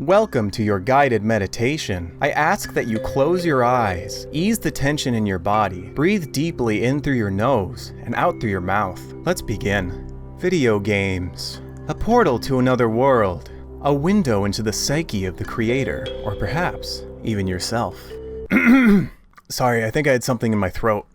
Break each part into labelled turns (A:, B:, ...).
A: Welcome to your guided meditation. I ask that you close your eyes, ease the tension in your body, breathe deeply in through your nose and out through your mouth. Let's begin. Video games. A portal to another world. A window into the psyche of the creator, or perhaps even yourself. Sorry, I think I had something in my throat.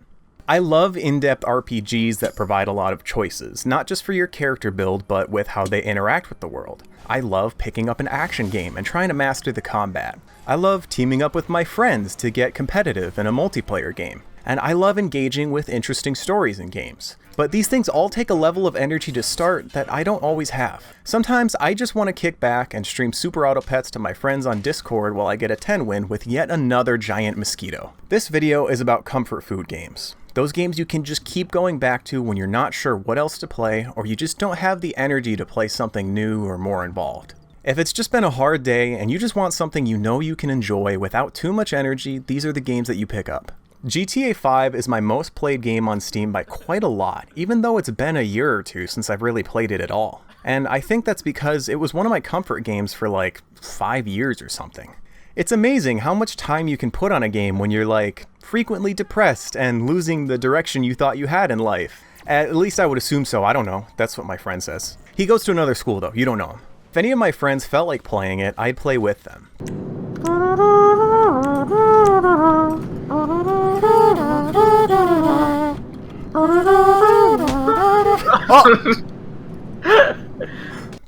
A: I love in-depth RPGs that provide a lot of choices, not just for your character build, but with how they interact with the world. I love picking up an action game and trying to master the combat. I love teaming up with my friends to get competitive in a multiplayer game. And I love engaging with interesting stories in games. But these things all take a level of energy to start that I don't always have. Sometimes I just want to kick back and stream Super Auto Pets to my friends on Discord while I get a 10 win with yet another giant mosquito. This video is about comfort food games. Those games you can just keep going back to when you're not sure what else to play, or you just don't have the energy to play something new or more involved. If it's just been a hard day and you just want something you know you can enjoy without too much energy, these are the games that you pick up. GTA 5 is my most played game on Steam by quite a lot, even though it's been a year or two since I've really played it at all. And I think that's because it was one of my comfort games for like 5 years or something. It's amazing how much time you can put on a game when you're like frequently depressed and losing the direction you thought you had in life. At least I would assume so, I don't know. That's what my friend says. He goes to another school though, you don't know him. If any of my friends felt like playing it, I'd play with them.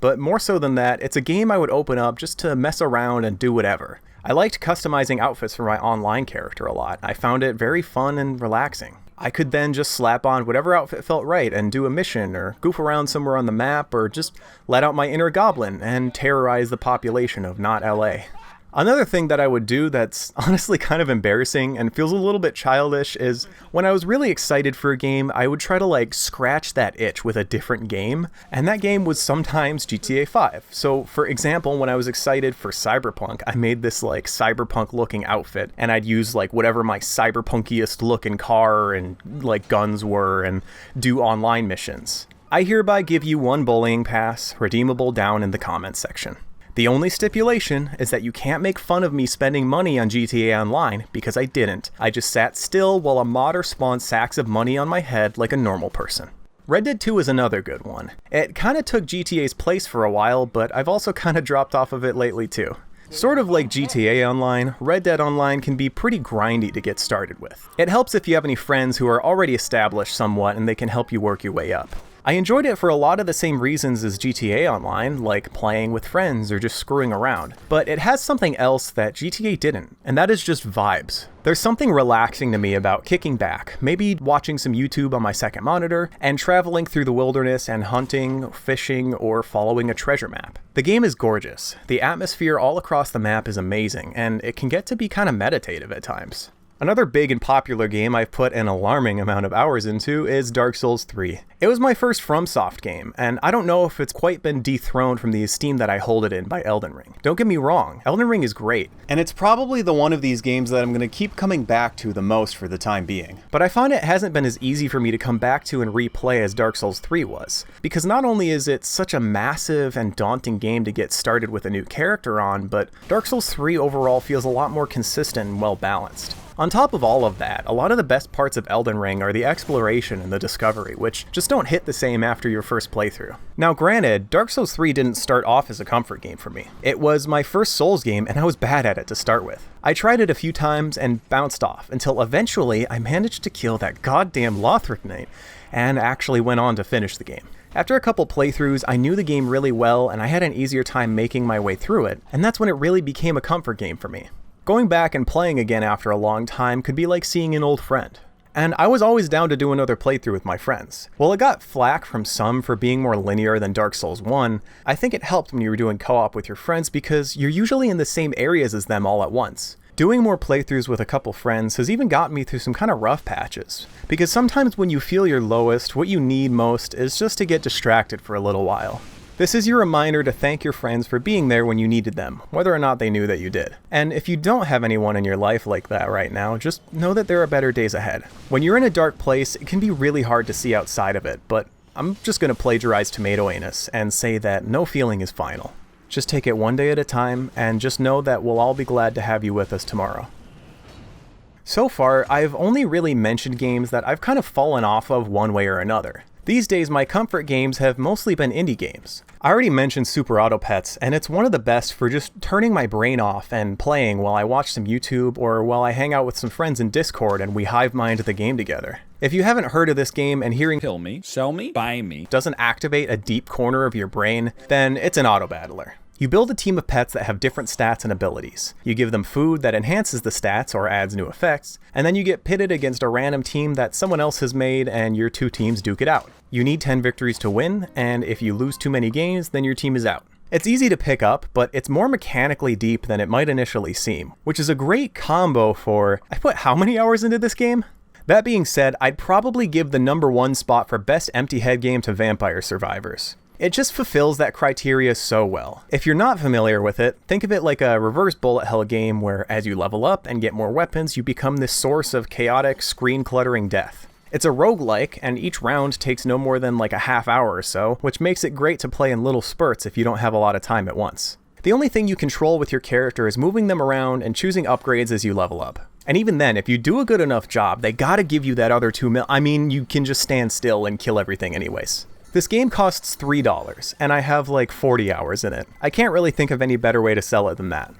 A: But more so than that, it's a game I would open up just to mess around and do whatever. I liked customizing outfits for my online character a lot. I found it very fun and relaxing. I could then just slap on whatever outfit felt right and do a mission, or goof around somewhere on the map, or just let out my inner goblin and terrorize the population of not LA. Another thing that I would do that's honestly kind of embarrassing and feels a little bit childish is when I was really excited for a game, I would try to like scratch that itch with a different game, and that game was sometimes GTA 5. So for example, when I was excited for Cyberpunk, I made this like cyberpunk looking outfit, and I'd use like whatever my cyberpunkiest looking car and like guns were and do online missions. I hereby give you one bullying pass, redeemable down in the comments section. The only stipulation is that you can't make fun of me spending money on GTA Online, because I didn't. I just sat still while a modder spawned sacks of money on my head like a normal person. Red Dead 2 is another good one. It kinda took GTA's place for a while, but I've also kinda dropped off of it lately too. Sort of like GTA Online, Red Dead Online can be pretty grindy to get started with. It helps if you have any friends who are already established somewhat and they can help you work your way up. I enjoyed it for a lot of the same reasons as GTA Online, like playing with friends or just screwing around, but it has something else that GTA didn't, and that is just vibes. There's something relaxing to me about kicking back, maybe watching some YouTube on my second monitor, and traveling through the wilderness and hunting, fishing, or following a treasure map. The game is gorgeous. The atmosphere all across the map is amazing, and it can get to be kind of meditative at times. Another big and popular game I've put an alarming amount of hours into is Dark Souls 3. It was my first FromSoft game, and I don't know if it's quite been dethroned from the esteem that I hold it in by Elden Ring. Don't get me wrong, Elden Ring is great, and it's probably the one of these games that I'm going to keep coming back to the most for the time being. But I find it hasn't been as easy for me to come back to and replay as Dark Souls 3 was, because not only is it such a massive and daunting game to get started with a new character on, but Dark Souls 3 overall feels a lot more consistent and well balanced. On top of all of that, a lot of the best parts of Elden Ring are the exploration and the discovery, which just don't hit the same after your first playthrough. Now granted, Dark Souls 3 didn't start off as a comfort game for me. It was my first Souls game and I was bad at it to start with. I tried it a few times and bounced off, until eventually I managed to kill that goddamn Lothric Knight and actually went on to finish the game. After a couple playthroughs, I knew the game really well and I had an easier time making my way through it, and that's when it really became a comfort game for me. Going back and playing again after a long time could be like seeing an old friend. And I was always down to do another playthrough with my friends. While it got flack from some for being more linear than Dark Souls 1, I think it helped when you were doing co-op with your friends because you're usually in the same areas as them all at once. Doing more playthroughs with a couple friends has even gotten me through some kind of rough patches, because sometimes when you feel your lowest, what you need most is just to get distracted for a little while. This is your reminder to thank your friends for being there when you needed them, whether or not they knew that you did. And if you don't have anyone in your life like that right now, just know that there are better days ahead. When you're in a dark place, it can be really hard to see outside of it, but I'm just going to plagiarize Tomato Anus and say that no feeling is final. Just take it one day at a time, and just know that we'll all be glad to have you with us tomorrow. So far, I've only really mentioned games that I've kind of fallen off of one way or another. These days, my comfort games have mostly been indie games. I already mentioned Super Auto Pets, and it's one of the best for just turning my brain off and playing while I watch some YouTube or while I hang out with some friends in Discord and we hive mind the game together. If you haven't heard of this game and hearing
B: kill me, sell me, buy me
A: doesn't activate a deep corner of your brain, then it's an auto battler. You build a team of pets that have different stats and abilities. You give them food that enhances the stats or adds new effects, and then you get pitted against a random team that someone else has made and your two teams duke it out. You need 10 victories to win, and if you lose too many games, then your team is out. It's easy to pick up, but it's more mechanically deep than it might initially seem, which is a great combo for... I put how many hours into this game? That being said, I'd probably give the #1 spot for best empty head game to Vampire Survivors. It just fulfills that criteria so well. If you're not familiar with it, think of it like a reverse bullet hell game where as you level up and get more weapons, you become this source of chaotic, screen-cluttering death. It's a roguelike, and each round takes no more than like a half hour or so, which makes it great to play in little spurts if you don't have a lot of time at once. The only thing you control with your character is moving them around and choosing upgrades as you level up. And even then, if you do a good enough job, they gotta give you that other you can just stand still and kill everything anyways. This game costs $3, and I have like 40 hours in it. I can't really think of any better way to sell it than that.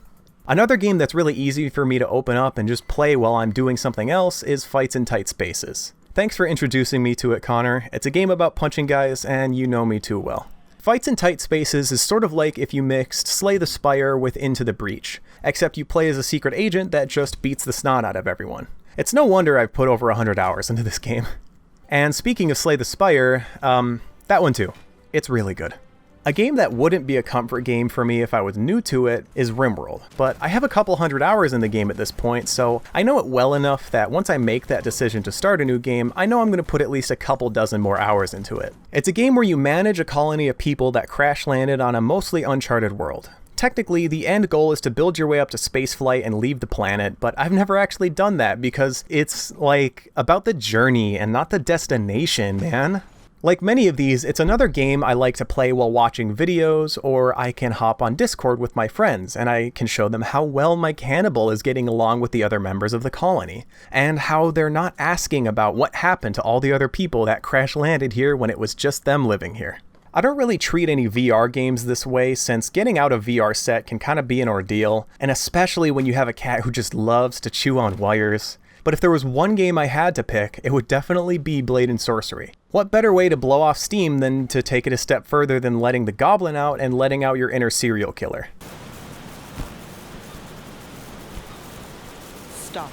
A: Another game that's really easy for me to open up and just play while I'm doing something else is Fights in Tight Spaces. Thanks for introducing me to it, Connor. It's a game about punching guys, and you know me too well. Fights in Tight Spaces is sort of like if you mixed Slay the Spire with Into the Breach, except you play as a secret agent that just beats the snot out of everyone. It's no wonder I've put over 100 hours into this game. And speaking of Slay the Spire, that one too. It's really good. A game that wouldn't be a comfort game for me if I was new to it is Rimworld, but I have a couple hundred hours in the game at this point, so I know it well enough that once I make that decision to start a new game, I know I'm going to put at least a couple dozen more hours into it. It's a game where you manage a colony of people that crash landed on a mostly uncharted world. Technically, the end goal is to build your way up to spaceflight and leave the planet, but I've never actually done that because it's, like, about the journey and not the destination, man. Like many of these, it's another game I like to play while watching videos, or I can hop on Discord with my friends and I can show them how well my cannibal is getting along with the other members of the colony, and how they're not asking about what happened to all the other people that crash landed here when it was just them living here. I don't really treat any VR games this way since getting out of VR set can kind of be an ordeal, and especially when you have a cat who just loves to chew on wires. But if there was one game I had to pick, it would definitely be Blade and Sorcery. What better way to blow off steam than to take it a step further than letting the goblin out and letting out your inner serial killer?
C: Stop.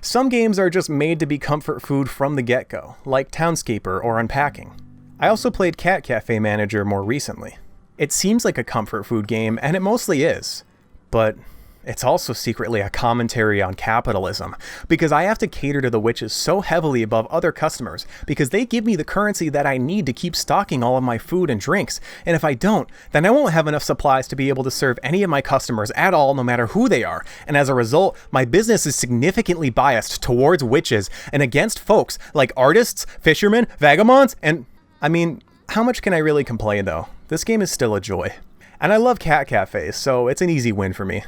A: Some games are just made to be comfort food from the get-go, like Townscaper or Unpacking. I also played Cat Cafe Manager more recently. It seems like a comfort food game, and it mostly is, but it's also secretly a commentary on capitalism, because I have to cater to the witches so heavily above other customers, because they give me the currency that I need to keep stocking all of my food and drinks, and if I don't, then I won't have enough supplies to be able to serve any of my customers at all, no matter who they are, and as a result, my business is significantly biased towards witches, and against folks like artists, fishermen, vagabonds, and... I mean, how much can I really complain though? This game is still a joy. And I love cat cafes, so it's an easy win for me.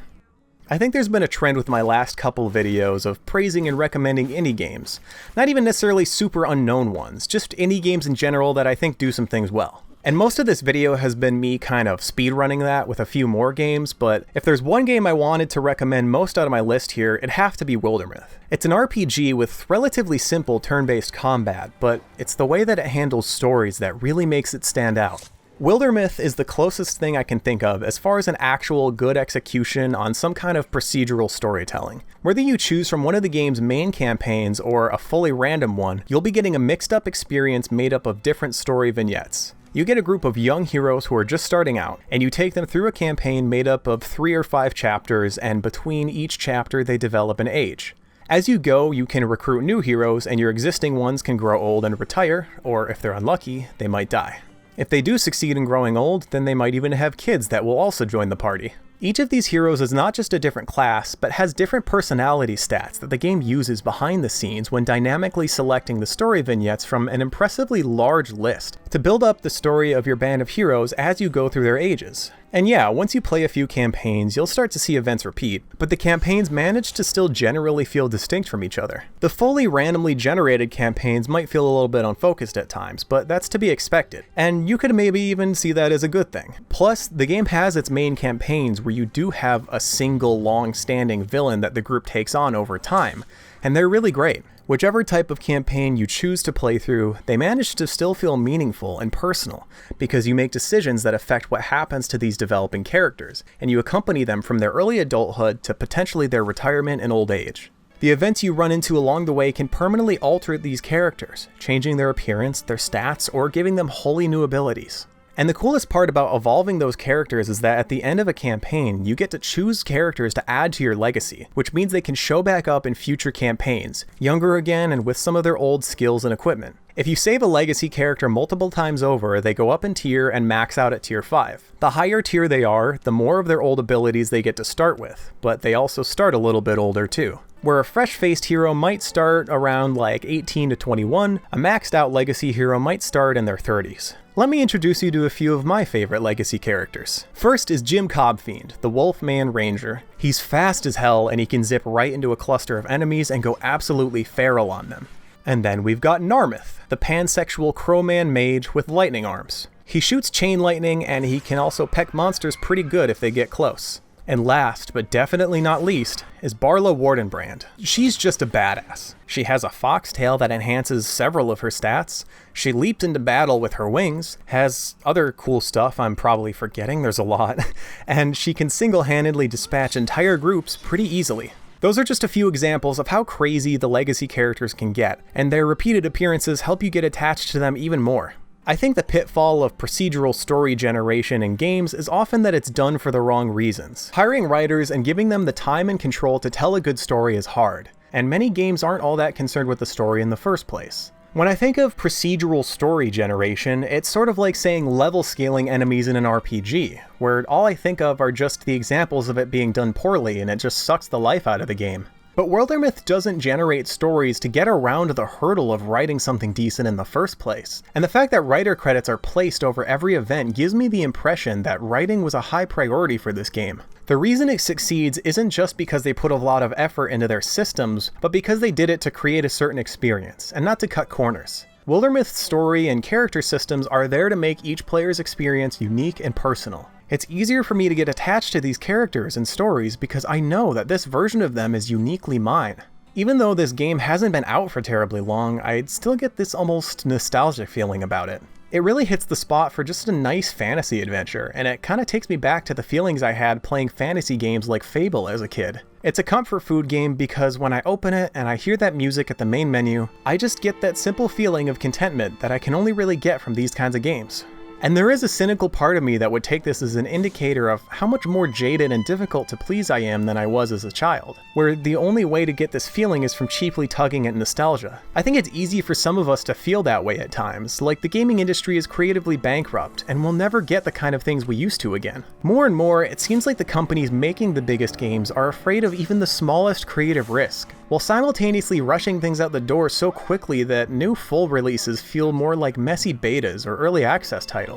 A: I think there's been a trend with my last couple videos of praising and recommending indie games. Not even necessarily super unknown ones, just indie games in general that I think do some things well. And most of this video has been me kind of speedrunning that with a few more games, but if there's one game I wanted to recommend most out of my list here, it'd have to be Wildermyth. It's an RPG with relatively simple turn-based combat, but it's the way that it handles stories that really makes it stand out. Wildermyth is the closest thing I can think of as far as an actual good execution on some kind of procedural storytelling. Whether you choose from one of the game's main campaigns or a fully random one, you'll be getting a mixed up experience made up of different story vignettes. You get a group of young heroes who are just starting out, and you take them through a campaign made up of 3 or 5 chapters, and between each chapter they develop an age. As you go, you can recruit new heroes, and your existing ones can grow old and retire, or if they're unlucky, they might die. If they do succeed in growing old, then they might even have kids that will also join the party. Each of these heroes is not just a different class, but has different personality stats that the game uses behind the scenes when dynamically selecting the story vignettes from an impressively large list to build up the story of your band of heroes as you go through their ages. And yeah, once you play a few campaigns, you'll start to see events repeat, but the campaigns manage to still generally feel distinct from each other. The fully randomly generated campaigns might feel a little bit unfocused at times, but that's to be expected, and you could maybe even see that as a good thing. Plus, the game has its main campaigns where you do have a single long-standing villain that the group takes on over time, and they're really great. Whichever type of campaign you choose to play through, they manage to still feel meaningful and personal, because you make decisions that affect what happens to these developing characters, and you accompany them from their early adulthood to potentially their retirement and old age. The events you run into along the way can permanently alter these characters, changing their appearance, their stats, or giving them wholly new abilities. And the coolest part about evolving those characters is that at the end of a campaign, you get to choose characters to add to your legacy, which means they can show back up in future campaigns, younger again and with some of their old skills and equipment. If you save a legacy character multiple times over, they go up in tier and max out at tier 5. The higher tier they are, the more of their old abilities they get to start with, but they also start a little bit older too. Where a fresh-faced hero might start around like 18 to 21, a maxed out legacy hero might start in their 30s. Let me introduce you to a few of my favorite legacy characters. First is Jim Cobfiend, the Wolfman Ranger. He's fast as hell and he can zip right into a cluster of enemies and go absolutely feral on them. And then we've got Narmith, the pansexual crowman mage with lightning arms. He shoots chain lightning and he can also peck monsters pretty good if they get close. And last, but definitely not least, is Barla Wardenbrand. She's just a badass. She has a fox tail that enhances several of her stats, she leaped into battle with her wings, has other cool stuff I'm probably forgetting, there's a lot, and she can single-handedly dispatch entire groups pretty easily. Those are just a few examples of how crazy the legacy characters can get, and their repeated appearances help you get attached to them even more. I think the pitfall of procedural story generation in games is often that it's done for the wrong reasons. Hiring writers and giving them the time and control to tell a good story is hard, and many games aren't all that concerned with the story in the first place. When I think of procedural story generation, it's sort of like saying level scaling enemies in an RPG, where all I think of are just the examples of it being done poorly and it just sucks the life out of the game. But Wildermyth doesn't generate stories to get around the hurdle of writing something decent in the first place, and the fact that writer credits are placed over every event gives me the impression that writing was a high priority for this game. The reason it succeeds isn't just because they put a lot of effort into their systems, but because they did it to create a certain experience, and not to cut corners. Wildermyth's story and character systems are there to make each player's experience unique and personal. It's easier for me to get attached to these characters and stories because I know that this version of them is uniquely mine. Even though this game hasn't been out for terribly long, I'd still get this almost nostalgic feeling about it. It really hits the spot for just a nice fantasy adventure, and it kinda takes me back to the feelings I had playing fantasy games like Fable as a kid. It's a comfort food game because when I open it and I hear that music at the main menu, I just get that simple feeling of contentment that I can only really get from these kinds of games. And there is a cynical part of me that would take this as an indicator of how much more jaded and difficult to please I am than I was as a child, where the only way to get this feeling is from cheaply tugging at nostalgia. I think it's easy for some of us to feel that way at times, like the gaming industry is creatively bankrupt and we'll never get the kind of things we used to again. More and more, it seems like the companies making the biggest games are afraid of even the smallest creative risk, while simultaneously rushing things out the door so quickly that new full releases feel more like messy betas or early access titles.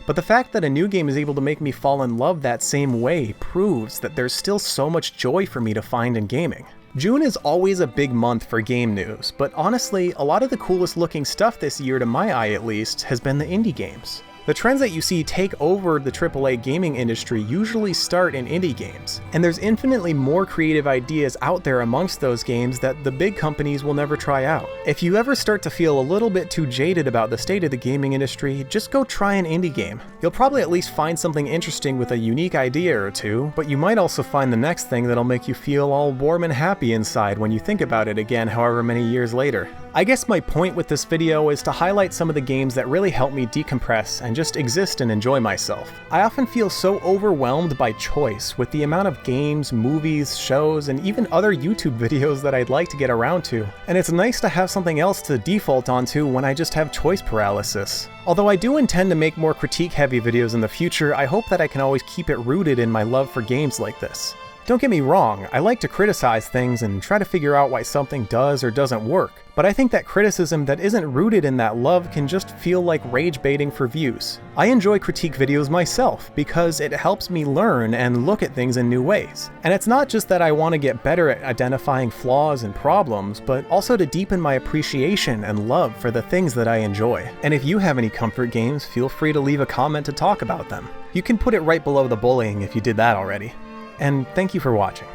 A: But the fact that a new game is able to make me fall in love that same way proves that there's still so much joy for me to find in gaming. June is always a big month for game news, but honestly, a lot of the coolest looking stuff this year, to my eye at least, has been the indie games. The trends that you see take over the AAA gaming industry usually start in indie games, and there's infinitely more creative ideas out there amongst those games that the big companies will never try out. If you ever start to feel a little bit too jaded about the state of the gaming industry, just go try an indie game. You'll probably at least find something interesting with a unique idea or two, but you might also find the next thing that'll make you feel all warm and happy inside when you think about it again however many years later. I guess my point with this video is to highlight some of the games that really help me decompress and just exist and enjoy myself. I often feel so overwhelmed by choice with the amount of games, movies, shows, and even other YouTube videos that I'd like to get around to, and it's nice to have something else to default onto when I just have choice paralysis. Although I do intend to make more critique-heavy videos in the future, I hope that I can always keep it rooted in my love for games like this. Don't get me wrong, I like to criticize things and try to figure out why something does or doesn't work, but I think that criticism that isn't rooted in that love can just feel like rage baiting for views. I enjoy critique videos myself because it helps me learn and look at things in new ways. And it's not just that I want to get better at identifying flaws and problems, but also to deepen my appreciation and love for the things that I enjoy. And if you have any comfort games, feel free to leave a comment to talk about them. You can put it right below the bullying if you did that already. And thank you for watching.